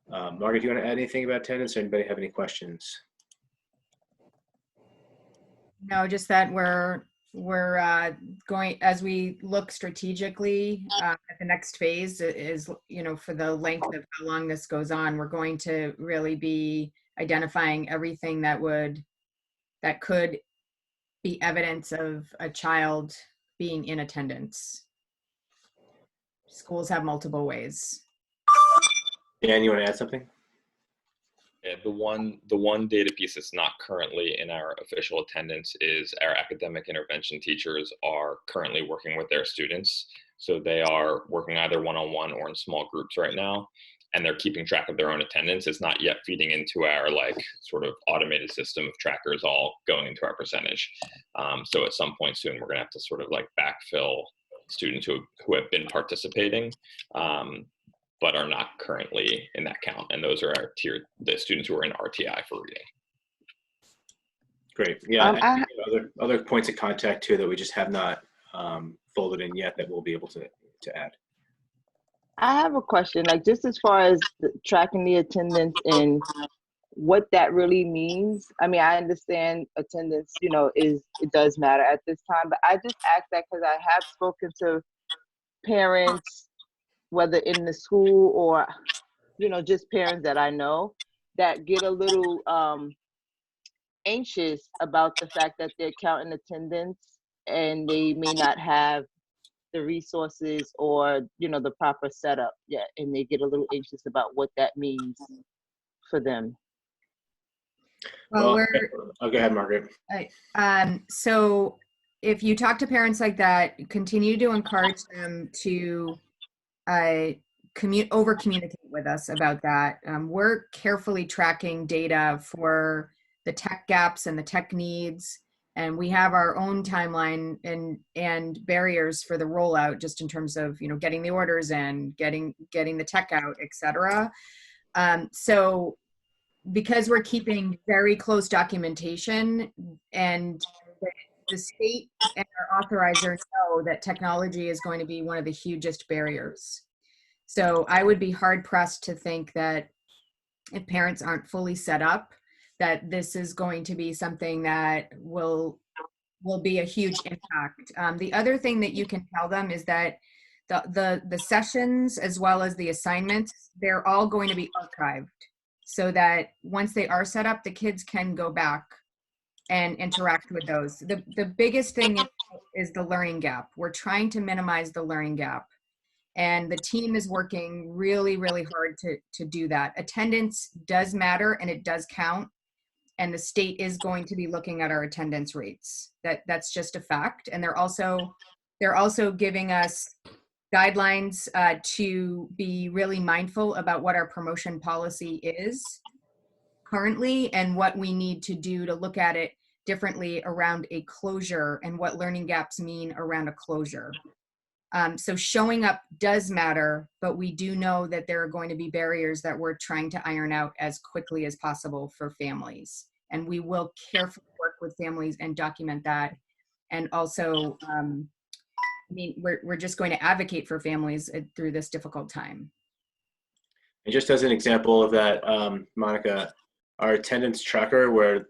Speaker 2: Margaret, do you want to add anything about attendance, or anybody have any questions?
Speaker 11: No, just that we're going, as we look strategically at the next phase is, for the length of how long this goes on, we're going to really be identifying everything that could be evidence of a child being in attendance. Schools have multiple ways.
Speaker 2: Dan, you want to add something?
Speaker 13: Yeah, the one data piece that's not currently in our official attendance is our academic intervention teachers are currently working with their students. So they are working either one-on-one or in small groups right now, and they're keeping track of their own attendance. It's not yet feeding into our sort of automated system of trackers all going into our percentage. So at some point soon, we're gonna have to sort of backfill students who have been participating, but are not currently in that count. And those are the students who are in RTI for reading.
Speaker 2: Great. Yeah, other points of contact too that we just have not folded in yet that we'll be able to add.
Speaker 7: I have a question, just as far as tracking the attendance and what that really means. I mean, I understand attendance, it does matter at this time, but I just ask that because I have spoken to parents, whether in the school or, just parents that I know that get a little anxious about the fact that they're counting attendance and they may not have the resources or, the proper setup yet. And they get a little anxious about what that means for them.
Speaker 2: Well, go ahead, Margaret.
Speaker 11: So if you talk to parents like that, continue to encourage them to over communicate with us about that. We're carefully tracking data for the tech gaps and the tech needs, and we have our own timeline and barriers for the rollout, just in terms of getting the orders in, getting the tech out, etc. So because we're keeping very close documentation, and the state and our authorizer know that technology is going to be one of the hugest barriers. So I would be hard pressed to think that if parents aren't fully set up, that this is going to be something that will be a huge impact. The other thing that you can tell them is that the sessions as well as the assignments, they're all going to be archived so that once they are set up, the kids can go back and interact with those. The biggest thing is the learning gap. We're trying to minimize the learning gap. And the team is working really, really hard to do that. Attendance does matter and it does count. And the state is going to be looking at our attendance rates. That's just a fact. And they're also giving us guidelines to be really mindful about what our promotion policy is currently and what we need to do to look at it differently around a closure and what learning gaps mean around a closure. So showing up does matter, but we do know that there are going to be barriers that we're trying to iron out as quickly as possible for families. And we will carefully work with families and document that. And also, I mean, we're just going to advocate for families through this difficult time.
Speaker 2: And just as an example of that, Monica, our attendance tracker where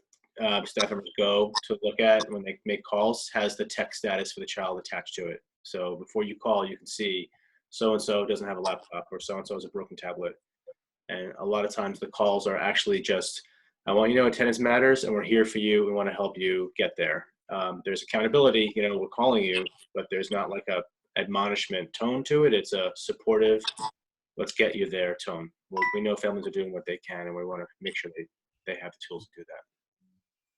Speaker 2: staff members go to look at when they make calls has the tech status for the child attached to it. So before you call, you can see so-and-so doesn't have a laptop or so-and-so has a broken tablet. And a lot of times the calls are actually just, I want you to know attendance matters and we're here for you. We want to help you get there. There's accountability, you know, we're calling you, but there's not like a admonishment tone to it. It's a supportive, let's get you there tone. We know families are doing what they can and we want to make sure they have the tools to do that.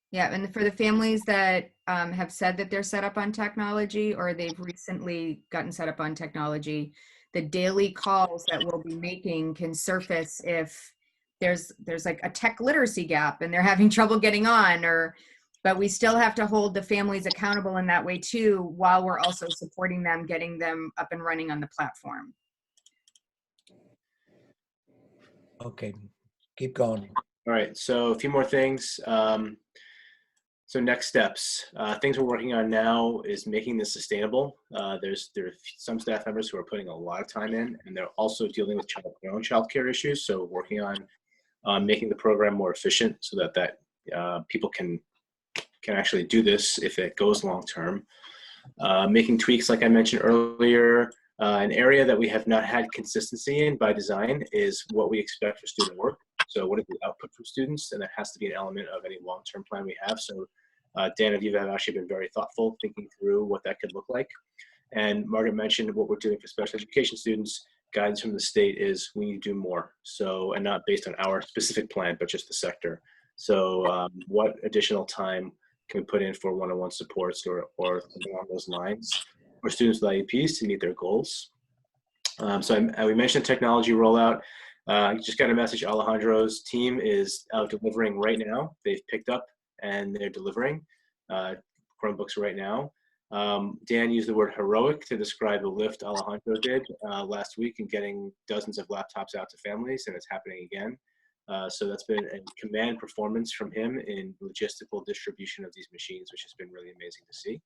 Speaker 11: Yeah, and for the families that have said that they're set up on technology or they've recently gotten set up on technology, the daily calls that we'll be making can surface if there's like a tech literacy gap and they're having trouble getting on, but we still have to hold the families accountable in that way too, while we're also supporting them, getting them up and running on the platform.
Speaker 3: Okay, keep going.
Speaker 2: All right, so a few more things. So next steps, things we're working on now is making this sustainable. There are some staff members who are putting a lot of time in, and they're also dealing with their own childcare issues. So working on making the program more efficient so that people can actually do this if it goes long term. Making tweaks, like I mentioned earlier. An area that we have not had consistency in by design is what we expect for student work. So what is the output from students? And that has to be an element of any long-term plan we have. So Dan and Viva have actually been very thoughtful thinking through what that could look like. And Margaret mentioned what we're doing for special education students. Guidance from the state is we need to do more. So, and not based on our specific plan, but just the sector. So what additional time can we put in for one-on-one supports or something along those lines for students with IEPs to meet their goals? We mentioned technology rollout. Just got a message. Alejandro's team is out delivering right now. They've picked up and they're delivering Chromebooks right now. Dan used the word heroic to describe the lift Alejandro did last week in getting dozens of laptops out to families, and it's happening again. So that's been a command performance from him in logistical distribution of these machines, which has been really amazing to see.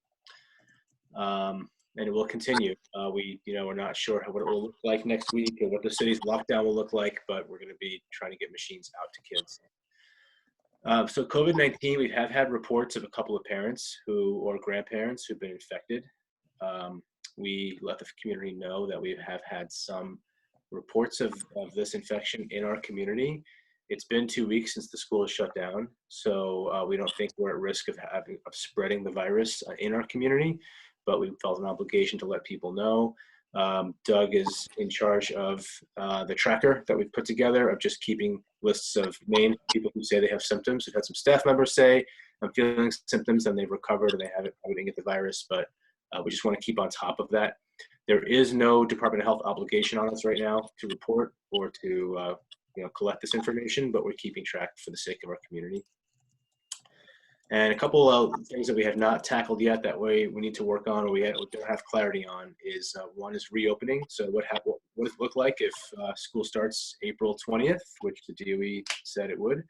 Speaker 2: And it will continue. We're not sure what it will look like next week or what the city's lockdown will look like, but we're going to be trying to get machines out to kids. So COVID-19, we have had reports of a couple of parents or grandparents who've been infected. We let the community know that we have had some reports of this infection in our community. It's been 2 weeks since the school is shut down, so we don't think we're at risk of spreading the virus in our community, but we felt an obligation to let people know. Doug is in charge of the tracker that we've put together of just keeping lists of names, people who say they have symptoms. We've had some staff members say, I'm feeling symptoms, and they've recovered and they didn't get the virus, but we just want to keep on top of that. There is no Department of Health obligation on us right now to report or to collect this information, but we're keeping track for the sake of our community. And a couple of things that we have not tackled yet that we need to work on or we don't have clarity on is one is reopening. So what does it look like if school starts April 20th, which the DOE said it would,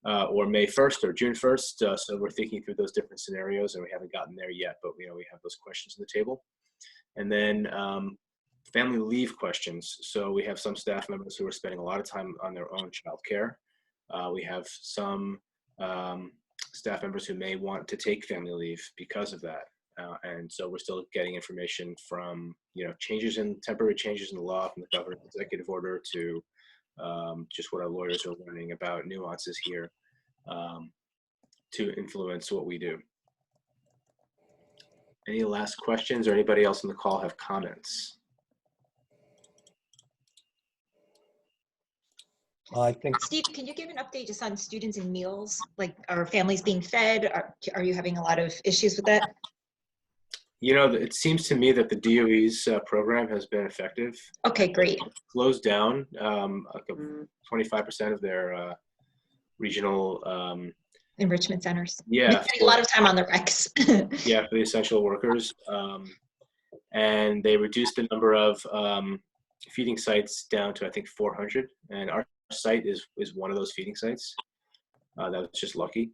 Speaker 2: or May 1st or June 1st. So we're thinking through those different scenarios and we haven't gotten there yet, but we have those questions on the table. And then family leave questions. So we have some staff members who are spending a lot of time on their own childcare. We have some staff members who may want to take family leave because of that. And so we're still getting information from, temporary changes in the law from the governor's executive order to just what our lawyers are learning about nuances here to influence what we do. Any last questions, or anybody else on the call have comments?
Speaker 3: I think,
Speaker 8: Steve, can you give an update just on students and meals? Like, are families being fed? Are you having a lot of issues with that?
Speaker 2: It seems to me that the DOE's program has been effective.
Speaker 8: Okay, great.
Speaker 2: Closed down 25% of their regional
Speaker 8: Enrichment centers.
Speaker 2: Yeah,
Speaker 8: Spending a lot of time on the recs.
Speaker 2: yeah, for the essential workers. And they reduced the number of feeding sites down to, I think, 400. And our site is one of those feeding sites. That was just lucky.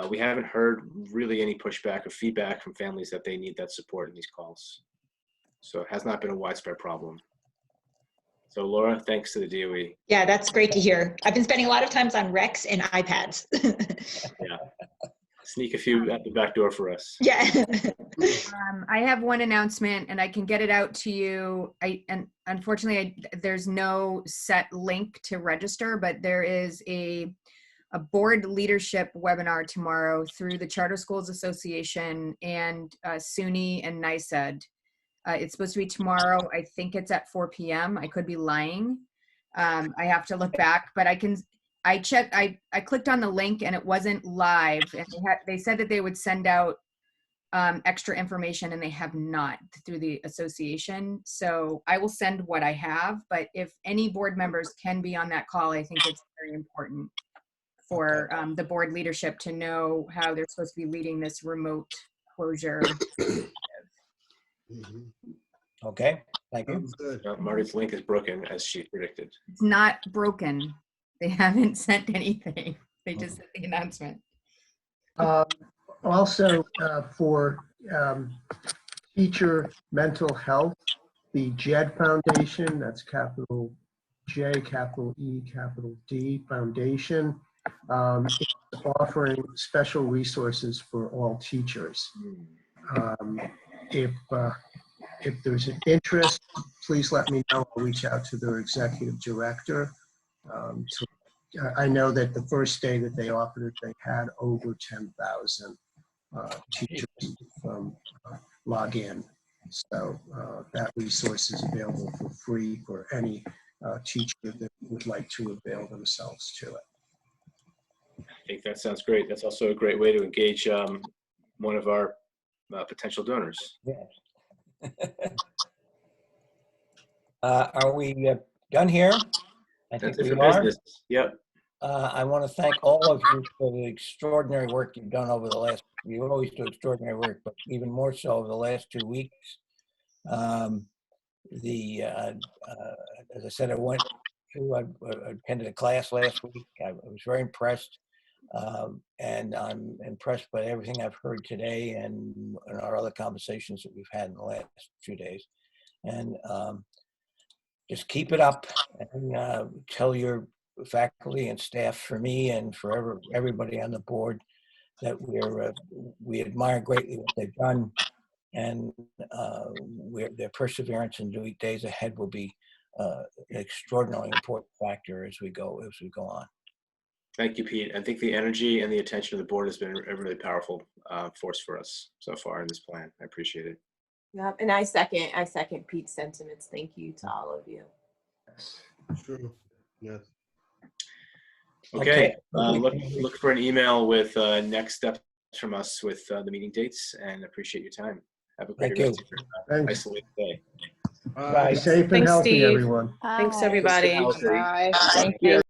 Speaker 2: We haven't heard really any pushback or feedback from families that they need that support in these calls. So it has not been a widespread problem. So Laura, thanks to the DOE.
Speaker 8: Yeah, that's great to hear. I've been spending a lot of times on recs and iPads.
Speaker 2: Yeah. Sneak a few at the back door for us.
Speaker 8: Yeah.
Speaker 11: I have one announcement, and I can get it out to you. And unfortunately, there's no set link to register, but there is a board leadership webinar tomorrow through the Charter Schools Association and SUNY and NYSED. It's supposed to be tomorrow. I think it's at 4 p.m. I could be lying. I have to look back, but I checked. I clicked on the link and it wasn't live. And they said that they would send out extra information, and they have not through the association. So I will send what I have. But if any board members can be on that call, I think it's very important for the board leadership to know how they're supposed to be leading this remote closure.
Speaker 3: okay, thank you.
Speaker 2: Marty's link is broken, as she predicted.
Speaker 11: It's not broken. They haven't sent anything. They just sent the announcement.
Speaker 4: Also, for teacher mental health, the JED Foundation, that's capital J, capital E, capital D Foundation, is offering special resources for all teachers. If there's an interest, please let me know. I'll reach out to their executive director. I know that the first day that they offered it, they had over 10,000 teachers log in. So that resource is available for free for any teacher that would like to avail themselves to it.
Speaker 2: I think that sounds great. That's also a great way to engage one of our potential donors.
Speaker 3: Yeah. Are we done here? I think
Speaker 2: That's it
Speaker 3: we
Speaker 2: for
Speaker 3: are.
Speaker 2: business. Yep.
Speaker 3: I want to thank all of you for the extraordinary work you've done over the last, you always do extraordinary work, but even more so over the last 2 weeks. As I said, I attended a class last week. I was very impressed. And I'm impressed by everything I've heard today and our other conversations that we've had in the last few days. And just keep it up and tell your faculty and staff for me and for everybody on the board that we admire greatly what they've done, and their perseverance in the days ahead will be an extraordinarily important factor as we go on.
Speaker 2: Thank you, Pete. I think the energy and the attention of the board has been a really powerful force for us so far in this plan. I appreciate it.
Speaker 5: Yeah, and I second Pete's sentiments. Thank you to all of you.
Speaker 10: Yes. True. Yes.
Speaker 2: Okay. Look for an email with next steps from us with the meeting dates, and appreciate your time. Have a great rest of your isolated day.
Speaker 4: Bye. Safe and healthy, everyone.
Speaker 1: Thanks, everybody.
Speaker 7: Bye. Thank you.